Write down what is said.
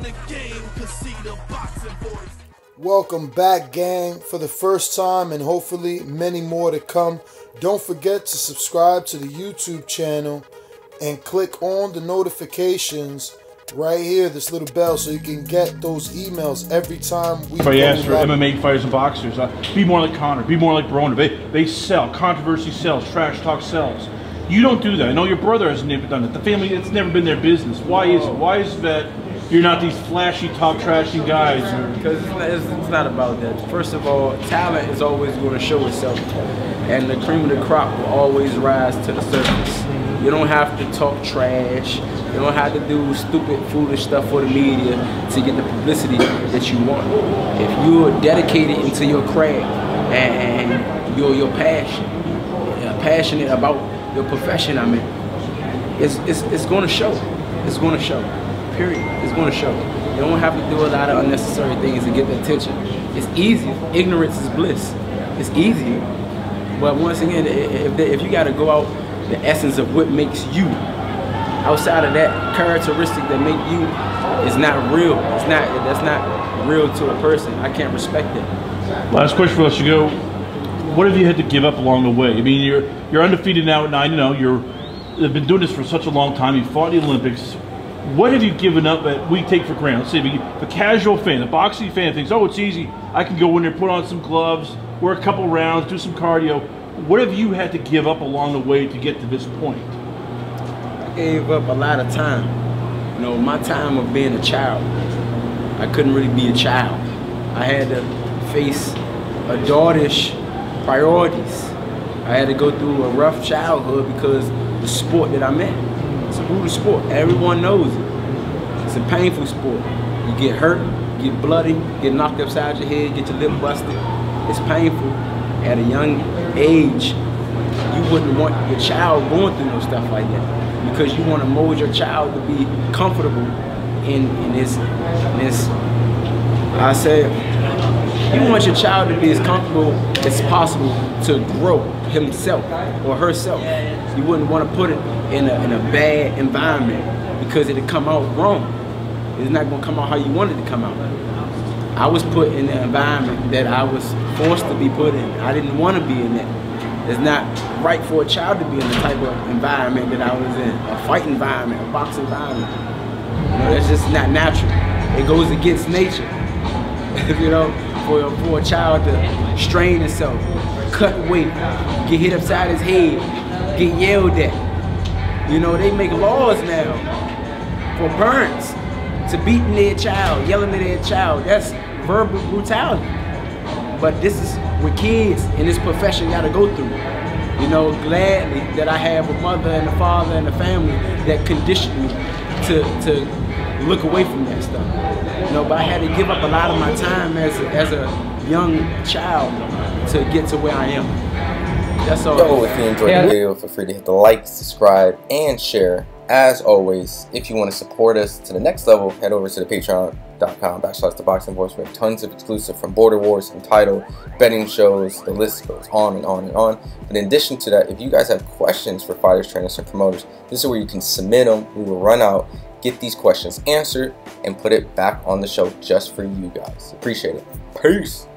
the game, cause see the boxing voice. Welcome back, gang, for the first time and hopefully many more to come. Don't forget to subscribe to the YouTube channel and click on the notifications right here, this little bell, so you can get those emails every time we I asked for MMA fighters and boxers, be more like Conor, be more like Broner. They sell. Controversy sells. Trash talk sells. You don't do that. I know your brother hasn't even done it. The family, it's never been their business. Why is it? Why is it that you're not these flashy, talk trashing guys? Because it's not about that. First of all, talent is always going to show itself. And the cream of the crop will always rise to the surface. You don't have to talk trash. You don't have to do stupid, foolish stuff for the media to get the publicity that you want. If you're dedicated into your craft and your passion, passionate about your profession, I mean, it's going to show. It's going to show. Period. It's going to show. You don't have to do a lot of unnecessary things to get the attention. It's easy. Ignorance is bliss. It's easy. But once again, if you got to go out the essence of what makes you, outside of that characteristic that make you, is not real. That's not real to a person. I can't respect it. Last question for us to go. What have you had to give up along the way? I mean, you're undefeated now at 9. You know, you've been doing this for such a long time. You fought in the Olympics. What have you given up that we take for granted? Let's say the casual fan, the boxing fan thinks, oh, it's easy. I can go in there, put on some gloves, work a couple rounds, do some cardio. What have you had to give up along the way to get to this point? I gave up a lot of time. You know, my time of being a child, I couldn't really be a child. I had to face adultish priorities. I had to go through a rough childhood because the sport that I'm in. It's a brutal sport. Everyone knows it. It's a painful sport. You get hurt, get bloody, get knocked upside your head, get your lip busted. It's painful. At a young age, you wouldn't want your child going through no stuff like that because you want to mold your child to be comfortable in this. I said, you want your child to be as comfortable as possible to grow himself or herself. You wouldn't want to put it in a bad environment because it'd come out wrong. It's not going to come out how you want it to come out. I was put in an environment that I was forced to be put in. I didn't want to be in that. It's not right for a child to be in the type of environment that I was in. A fight environment, a boxing environment. You know, that's just not natural. It goes against nature. You know, for a child to strain himself, cut weight, get hit upside his head, get yelled at. You know, they make laws now for parents to beating their child, yelling at their child. That's verbal brutality. But this is what kids in this profession got to go through. You know, gladly that I have a mother and a father and a family that conditioned me to look away from that stuff. You know, but I had to give up a lot of my time as a young child to get to where I am. That's all. Yo, if you enjoyed the video, feel free to hit the like, subscribe, and share. As always, if you want to support us to the next level, head over to the patreon.com/ThaBoxingVoice. We have tons of exclusive from Border Wars, Entitled, betting shows, the list goes on and on and on. But in addition to that, if you guys have questions for fighters, trainers, and promoters, this is where you can submit them. We will run out, get these questions answered, and put it back on the show just for you guys. Appreciate it. Peace.